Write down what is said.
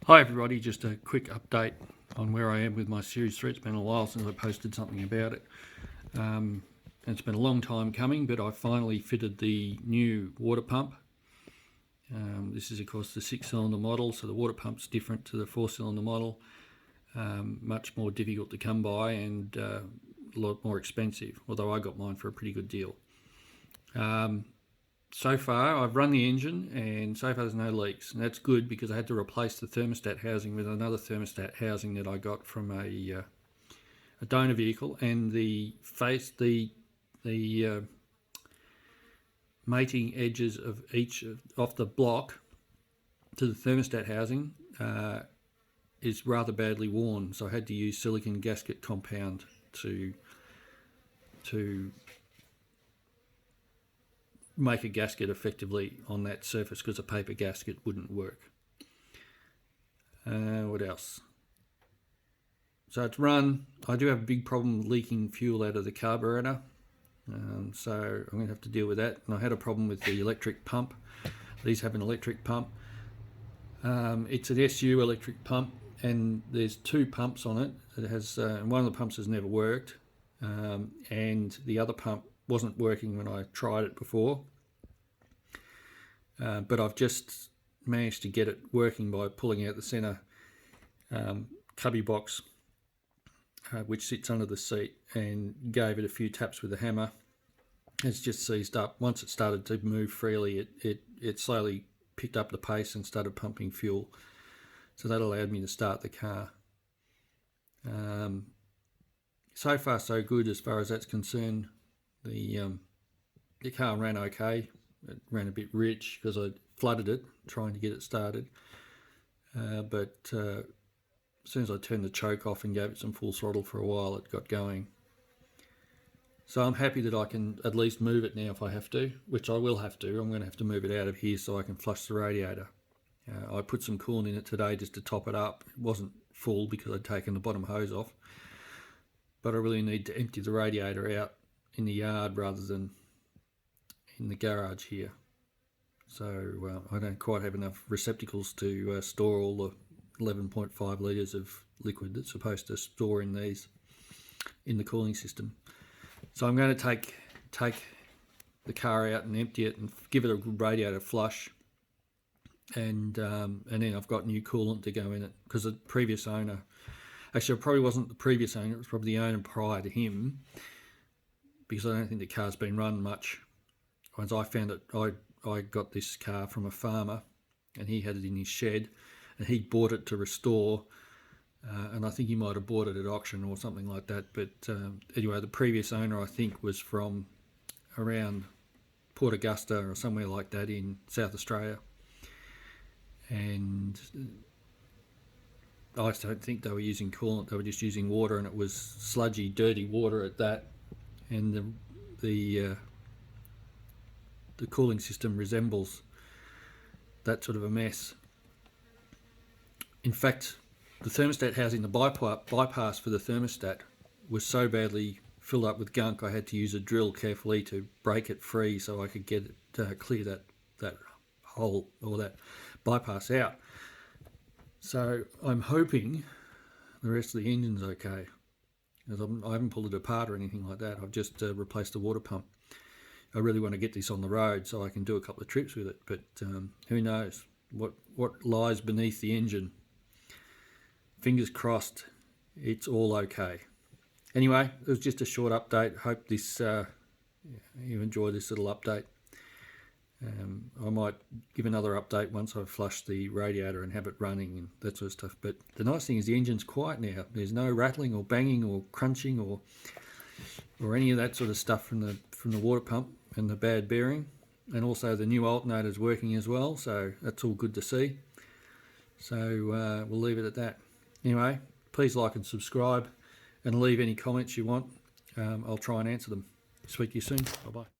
Hi everybody, just a quick update on where I am with my Series 3. It's been a while since I posted something about it. It's been a long time coming, but I finally fitted the new water pump. This is of course the 6-cylinder model, so the water pump's different to the 4-cylinder model. Much more difficult to come by and a lot more expensive, although I got mine for a pretty good deal. So far I've run the engine and so far there's no leaks, and that's good because I had to replace the thermostat housing with another thermostat housing that I got from a donor vehicle, and the mating edges of each off the block to the thermostat housing is rather badly worn, so I had to use silicon gasket compound to make a gasket effectively on that surface because a paper gasket wouldn't work. What else? So it's run. I do have a big problem leaking fuel out of the carburetor, so I'm going to have to deal with that. And I had a problem with the electric pump. These have an electric pump. It's an SU electric pump, and there's two pumps on it. It has one of the pumps has never worked, and the other pump wasn't working when I tried it before, but I've just managed to get it working by pulling out the centre cubby box, which sits under the seat, and gave it a few taps with a hammer. It's just seized up. Once it started to move freely, it slowly picked up the pace and started pumping fuel, so that allowed me to start the car. So far so good as far as that's concerned. The car ran okay. It ran a bit rich because I flooded it trying to get it started, but as soon as I turned the choke off and gave it some full throttle for a while, it got going. So I'm happy that I can at least move it now if I have to, which I will have to. I'm going to have to move it out of here so I can flush the radiator. I put some coolant in it today just to top it up. It wasn't full because I'd taken the bottom hose off, but I really need to empty the radiator out in the yard rather than in the garage here. So I don't quite have enough receptacles to store all the 11.5 litres of liquid that's supposed to store in these in the cooling system. So I'm going to take the car out and empty it and give it a good radiator flush, and then I've got new coolant to go in it, because the previous owner, actually it probably wasn't the previous owner, it was probably the owner prior to him, because I don't think the car's been run much. Once I found it, I got this car from a farmer, and he had it in his shed, and he bought it to restore, and I think he might have bought it at auction or something like that. But anyway, the previous owner, I think, was from around Port Augusta or somewhere like that in South Australia, and I don't think they were using coolant, they were just using water, and it was sludgy, dirty water at that, and the cooling system resembles that sort of a mess. In fact, the thermostat housing, the bypass for the thermostat, was so badly filled up with gunk I had to use a drill carefully to break it free so I could get it clear that hole or that bypass out. So I'm hoping the rest of the engine's okay, because I haven't pulled it apart or anything like that. I've just replaced the water pump. I really want to get this on the road so I can do a couple of trips with it, but who knows what lies beneath the engine. Fingers crossed it's all okay. Anyway, it was just a short update. Hope this you enjoy this little update. I might give another update once I've flushed the radiator and have it running and that sort of stuff. But the nice thing is the engine's quiet now. There's no rattling or banging or crunching or any of that sort of stuff from the water pump and the bad bearing, and also the new alternator's working as well, so that's all good to see. So we'll leave it at that. Anyway, please like and subscribe, and leave any comments you want. I'll try and answer them. Speak to you soon. Bye bye.